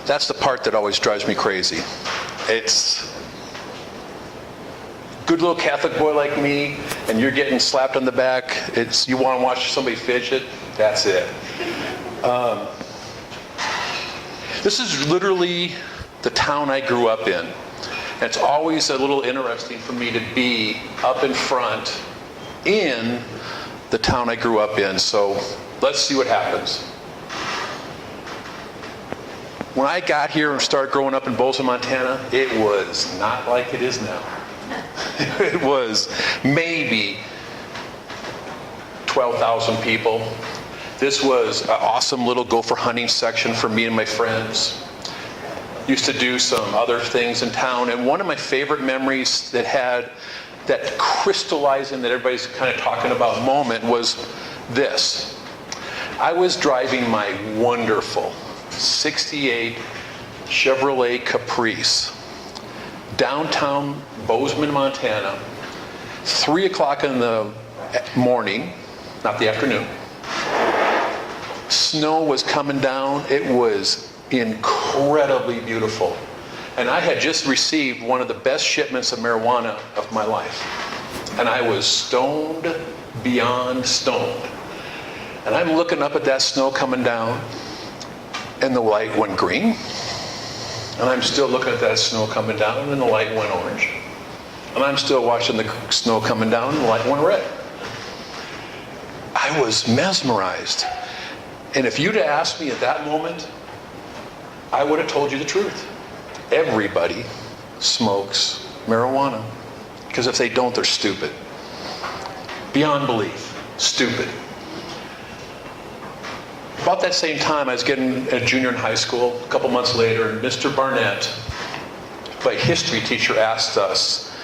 That's the part that always drives me crazy. It's good little Catholic boy like me, and you're getting slapped on the back. You want to watch somebody fidget? That's it. This is literally the town I grew up in. And it's always a little interesting for me to be up in front in the town I grew up in. So let's see what happens. When I got here and started growing up in Bozeman, Montana, it was not like it is now. It was maybe 12,000 people. This was an awesome little gopher hunting section for me and my friends. Used to do some other things in town, and one of my favorite memories that had that crystallizing that everybody's kind of talking about moment was this. I was driving my wonderful 68 Chevrolet Caprice downtown Bozeman, Montana, 3 o'clock in the morning, not the afternoon. Snow was coming down. It was incredibly beautiful. And I had just received one of the best shipments of marijuana of my life. And I was stoned beyond stoned. And I'm looking up at that snow coming down, and the light went green. And I'm still looking at that snow coming down, and the light went orange. And I'm still watching the snow coming down, and the light went red. I was mesmerized. And if you'd asked me at that moment, I would have told you the truth. Everybody smokes marijuana. Because if they don't, they're stupid. Beyond belief. Stupid. About that same time, I was getting a junior in high school. A couple months later, and Mr. Barnett, my history teacher, asked us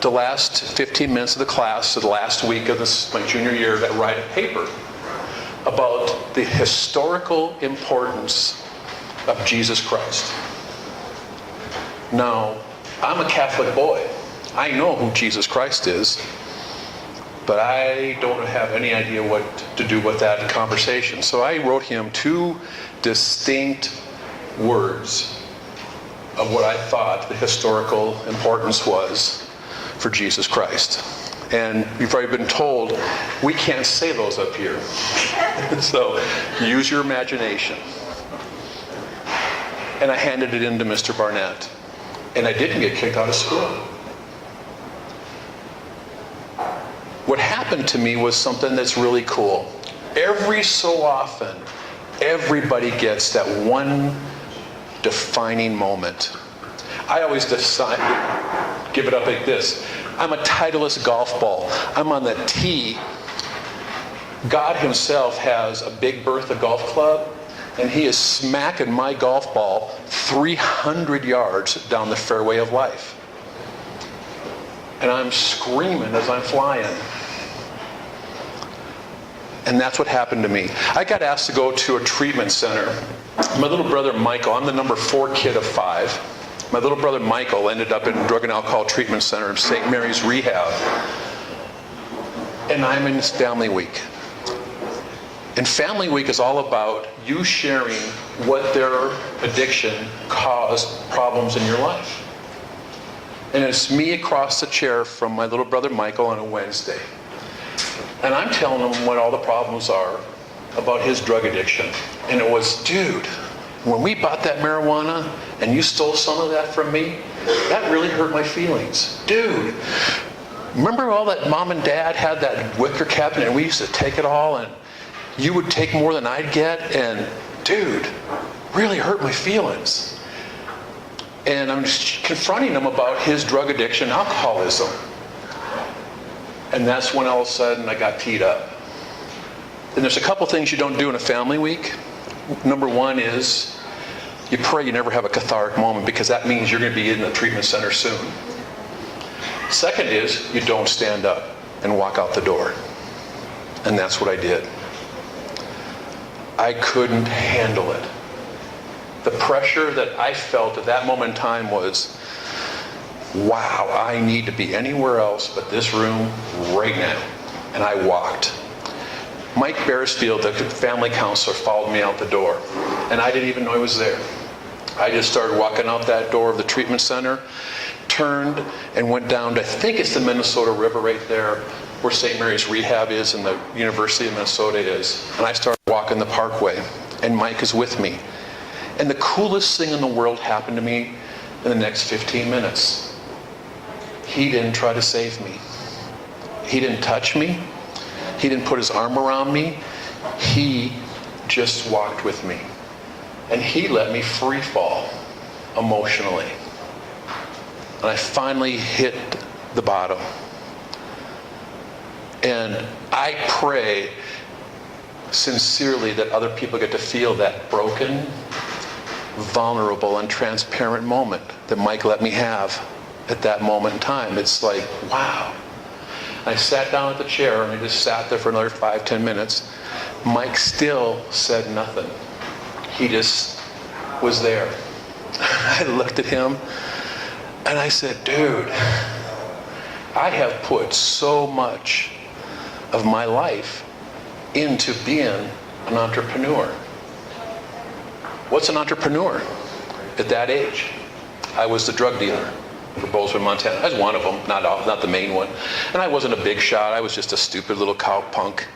the last 15 minutes of the class, so the last week of my junior year, to write a paper about the historical importance of Jesus Christ. Now, I'm a Catholic boy. I know who Jesus Christ is, but I don't have any idea what to do with that conversation. So I wrote him 2 distinct words of what I thought the historical importance was for Jesus Christ. And you've already been told, we can't say those up here. So use your imagination. And I handed it in to Mr. Barnett. And I didn't get kicked out of school. What happened to me was something that's really cool. Every so often, everybody gets that one defining moment. I always give it up like this. I'm a Titleist golf ball. I'm on the tee. God himself has a Big Bertha golf club, and he is smacking my golf ball 300 yards down the fairway of life. And I'm screaming as I'm flying. And that's what happened to me. I got asked to go to a treatment center. My little brother Michael, I'm the number 4 kid of 5. My little brother Michael ended up in a drug and alcohol treatment center in St. Mary's Rehab. And I'm in Family Week. And Family Week is all about you sharing what their addiction caused problems in your life. And it's me across the chair from my little brother Michael on a Wednesday. And I'm telling him what all the problems are about his drug addiction. And it was, dude, when we bought that marijuana and you stole some of that from me, that really hurt my feelings. Dude, remember all that mom and dad had that wicker cabinet and we used to take it all and you would take more than I'd get? And dude, really hurt my feelings. And I'm just confronting him about his drug addiction, alcoholism. And that's when all of a sudden I got teed up. And there's a couple things you don't do in a Family Week. Number one is you pray you never have a cathartic moment, because that means you're going to be in the treatment center soon. Second is you don't stand up and walk out the door. And that's what I did. I couldn't handle it. The pressure that I felt at that moment in time was, wow, I need to be anywhere else but this room right now. And I walked. Mike Beresfield, the family counselor, followed me out the door. And I didn't even know he was there. I just started walking out that door of the treatment center, turned and went down to, I think it's the Minnesota River right there, where St. Mary's Rehab is and the University of Minnesota is. And I started walking the parkway, and Mike is with me. And the coolest thing in the world happened to me in the next 15 minutes. He didn't try to save me. He didn't touch me. He didn't put his arm around me. He just walked with me. And he let me free fall emotionally. And I finally hit the bottom. And I pray sincerely that other people get to feel that broken, vulnerable, and transparent moment that Mike let me have at that moment in time. It's like, wow. I sat down at the chair and I just sat there for another 5-10 minutes. Mike still said nothing. He just was there. I looked at him and I said, dude, I have put so much of my life into being an entrepreneur. What's an entrepreneur? At that age, I was the drug dealer for Bozeman, Montana. I was one of them, not the main one. And I wasn't a big shot. I was just a stupid little cowpunk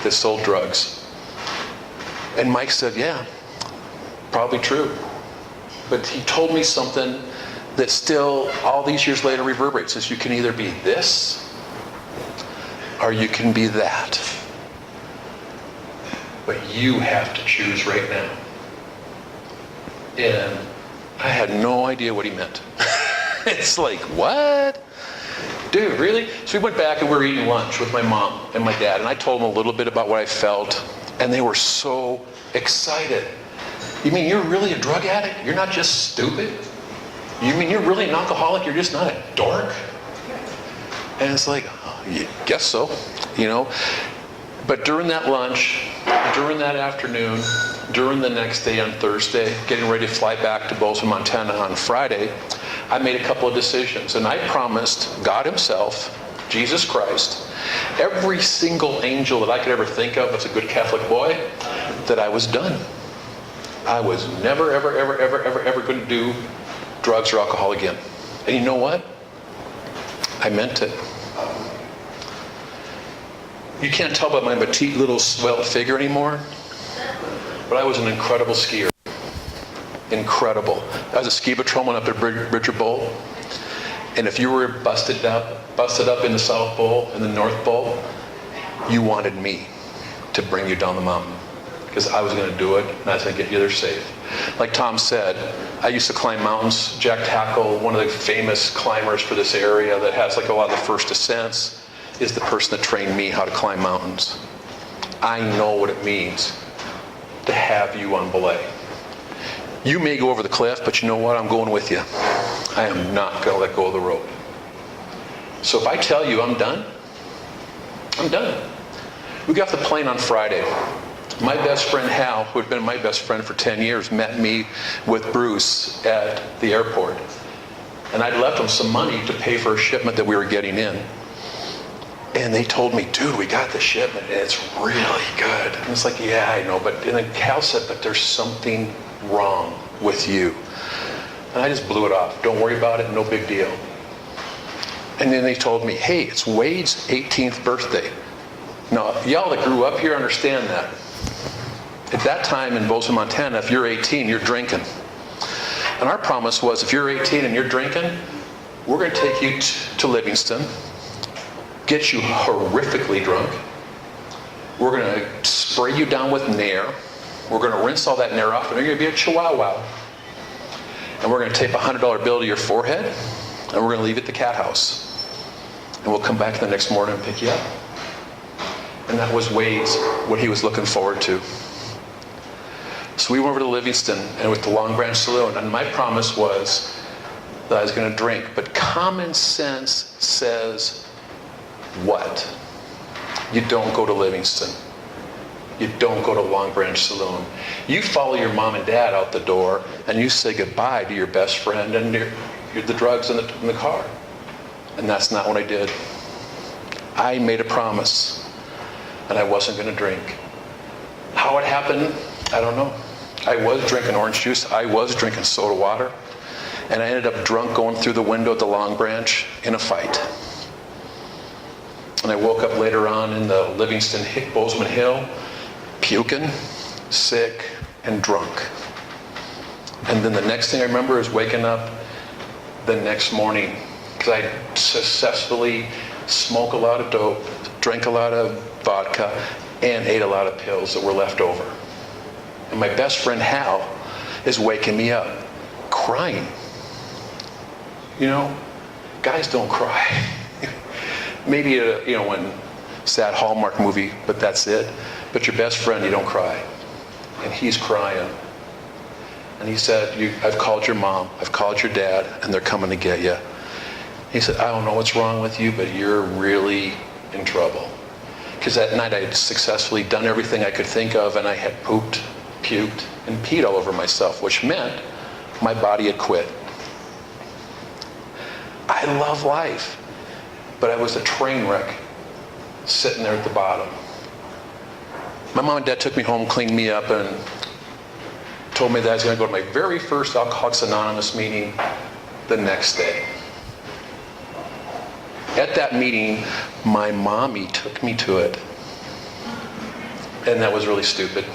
that sold drugs. And Mike said, yeah, probably true. But he told me something that still, all these years later, reverberates. Is you can either be this or you can be that. But you have to choose right now. And I had no idea what he meant. It's like, what? Dude, really? So we went back and we were eating lunch with my mom and my dad, and I told them a little bit about what I felt, and they were so excited. You mean you're really a drug addict? You're not just stupid? You mean you're really an alcoholic? You're just not a dork? And it's like, oh, yeah, guess so, you know? But during that lunch, during that afternoon, during the next day on Thursday, getting ready to fly back to Bozeman, Montana on Friday, I made a couple of decisions. And I promised God himself, Jesus Christ, every single angel that I could ever think of as a good Catholic boy, that I was done. I was never, ever, ever, ever, ever, ever going to do drugs or alcohol again. And you know what? I meant it. You can't tell by my petite little svelte figure anymore, but I was an incredible skier. Incredible. I was a ski patrolman up at Bridger Bowl, and if you were busted up in the South Bowl and the North Bowl, you wanted me to bring you down the mountain, because I was going to do it, and I was going to get you there safe. Like Tom said, I used to climb mountains. Jack Tackle, one of the famous climbers for this area that has like a lot of the first ascents, is the person that trained me how to climb mountains. I know what it means to have you on belay. You may go over the cliff, but you know what? I'm going with you. I am not going to let go of the rope. So if I tell you I'm done, I'm done. We got off the plane on Friday. My best friend Hal, who had been my best friend for 10 years, met me with Bruce at the airport. And I'd left them some money to pay for a shipment that we were getting in. And they told me, dude, we got the shipment, and it's really good. And it's like, yeah, I know. And then Cal said, but there's something wrong with you. And I just blew it off. Don't worry about it, no big deal. And then they told me, hey, it's Wade's 18th birthday. Now, y'all that grew up here understand that. At that time in Bozeman, Montana, if you're 18, you're drinking. And our promise was, if you're 18 and you're drinking, we're going to take you to Livingston, get you horrifically drunk. We're going to spray you down with Nair. We're going to rinse all that Nair off, and you're going to be a chihuahua. And we're going to tape a $100 bill to your forehead, and we're going to leave it at the cat house. And we'll come back the next morning and pick you up. And that was Wade's, what he was looking forward to. So we went over to Livingston and with the Long Branch Saloon, and my promise was that I was going to drink. But common sense says what? You don't go to Livingston. You don't go to Long Branch Saloon. You follow your mom and dad out the door, and you say goodbye to your best friend and the drugs in the car. And that's not what I did. I made a promise, and I wasn't going to drink. How it happened, I don't know. I was drinking orange juice. I was drinking soda water. And I ended up drunk going through the window at the Long Branch in a fight. And I woke up later on in the Bozeman Hill, puking, sick, and drunk. And then the next thing I remember is waking up the next morning because I successfully smoked a lot of dope, drank a lot of vodka, and ate a lot of pills that were left over. And my best friend Hal is waking me up, crying. You know, guys don't cry. Maybe one sad Hallmark movie, but that's it. But your best friend, you don't cry. And he's crying. And he said, I've called your mom, I've called your dad, and they're coming to get you. He said, I don't know what's wrong with you, but you're really in trouble. Because that night I had successfully done everything I could think of, and I had pooped, puked, and peed all over myself, which meant my body had quit. I love life, but I was a train wreck sitting there at the bottom. My mom and dad took me home, cleaned me up, and told me that I was going to go to my very first Alcoholics Anonymous meeting the next day. At that meeting, my mommy took me to it. And that was really stupid.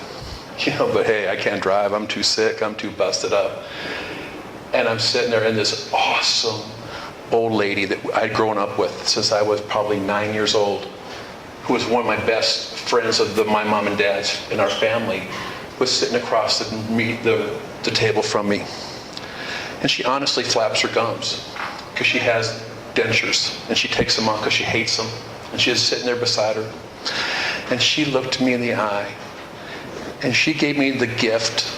But hey, I can't drive, I'm too sick, I'm too busted up. And I'm sitting there, and this awesome old lady that I'd grown up with since I was probably 9 years old, who was one of my best friends of my mom and dad's in our family, was sitting across the table from me. And she honestly flaps her gums because she has dentures, and she takes them off because she hates them. And she was sitting there beside her. And she looked me in the eye, and she gave me the gift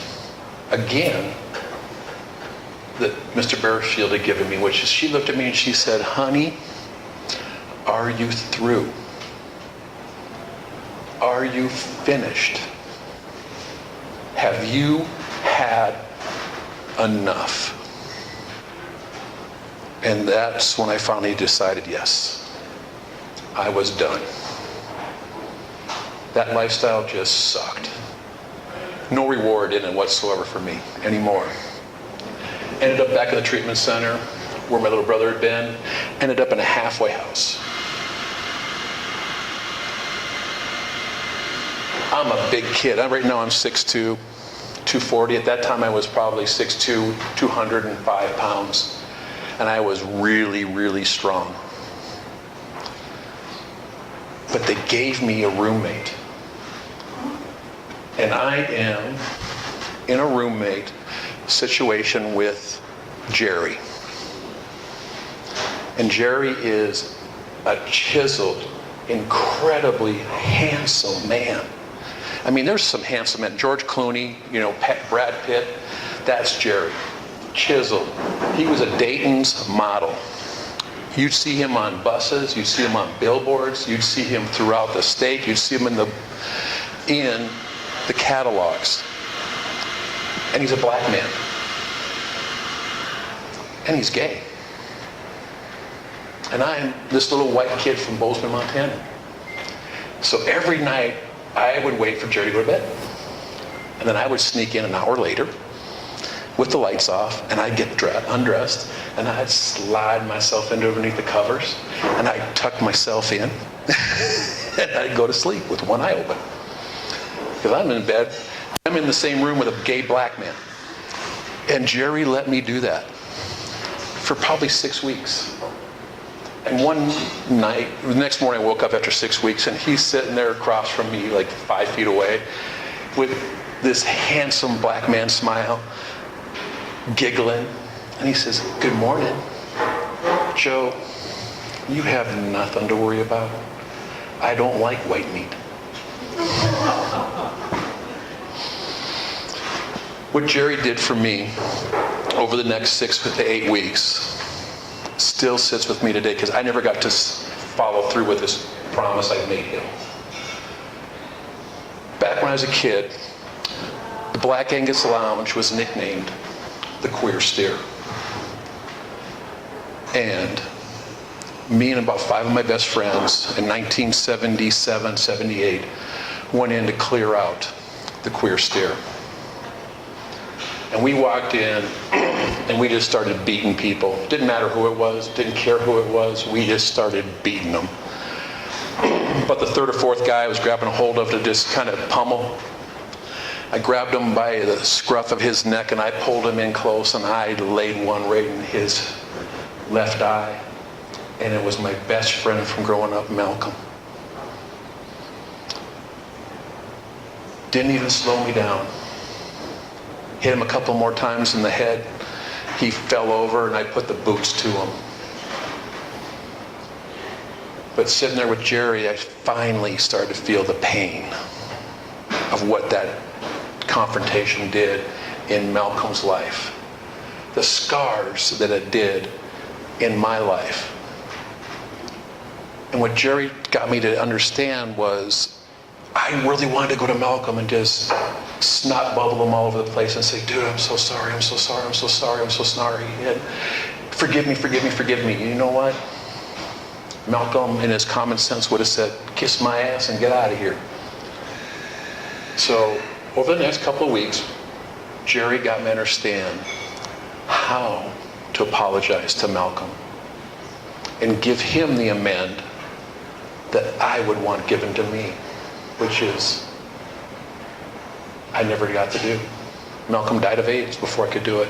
again that Mr. Beresfield had given me, which is she looked at me and she said, honey, are you through? Are you finished? Have you had enough? And that's when I finally decided, yes, I was done. That lifestyle just sucked. No reward in it whatsoever for me anymore. Ended up back at the treatment center where my little brother had been. Ended up in a halfway house. I'm a big kid. Right now I'm 6'2", 240. At that time I was probably 6'2", 205 pounds. And I was really, really strong. But they gave me a roommate. And I am in a roommate situation with Jerry. And Jerry is a chiseled, incredibly handsome man. I mean, there's some handsome men. George Clooney, Brad Pitt, that's Jerry. Chiseled. He was a Dayton's model. You'd see him on buses, you'd see him on billboards, you'd see him throughout the state, you'd see him in the catalogs. And he's a black man. And he's gay. And I'm this little white kid from Bozeman, Montana. So every night, I would wait for Jerry to go to bed. And then I would sneak in an hour later with the lights off, and I'd get undressed, and I'd slide myself in underneath the covers, and I'd tuck myself in, and I'd go to sleep with one eye open. Because I'm in bed, I'm in the same room with a gay black man. And Jerry let me do that for probably 6 weeks. And one night, the next morning I woke up after 6 weeks, and he's sitting there across from me, like 5 feet away, with this handsome black man smile, giggling. And he says, good morning. Joe, you have nothing to worry about. I don't like white meat. What Jerry did for me over the next 6 to 8 weeks still sits with me today, because I never got to follow through with this promise I made him. Back when I was a kid, the Black Angus Lounge was nicknamed the Queer Steer. And me and about 5 of my best friends in 1977, 78 went in to clear out the Queer Steer. And we walked in and we just started beating people. Didn't matter who it was, didn't care who it was, we just started beating them. But the third or fourth guy I was grabbing a hold of to just kind of pummel. I grabbed him by the scruff of his neck and I pulled him in close and I laid one right in his left eye. And it was my best friend from growing up, Malcolm. Didn't even slow me down. Hit him a couple more times in the head. He fell over and I put the boots to him. But sitting there with Jerry, I finally started to feel the pain of what that confrontation did in Malcolm's life. The scars that it did in my life. And what Jerry got me to understand was I really wanted to go to Malcolm and just snot bubble him all over the place and say, dude, I'm so sorry, I'm so sorry, I'm so sorry, I'm so sorry. And forgive me, forgive me, forgive me. And you know what? Malcolm, in his common sense, would have said, kiss my ass and get out of here. So over the next couple of weeks, Jerry got me to understand how to apologize to Malcolm and give him the amend that I would want given to me, which is I never got to do. Malcolm died of AIDS before I could do it.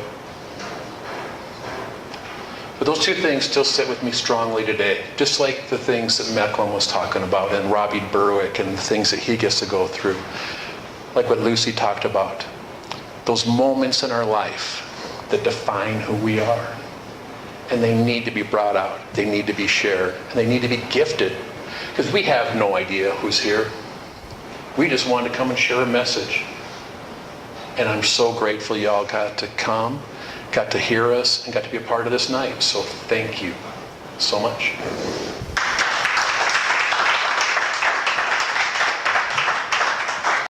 But those two things still sit with me strongly today, just like the things that Malcolm was talking about and Robbie Berwick and the things that he gets to go through, like what Lucy talked about. Those moments in our life that define who we are. And they need to be brought out. They need to be shared. And they need to be gifted. Because we have no idea who's here. We just wanted to come and share a message. And I'm so grateful y'all got to come, got to hear us, and got to be a part of this night. So thank you so much.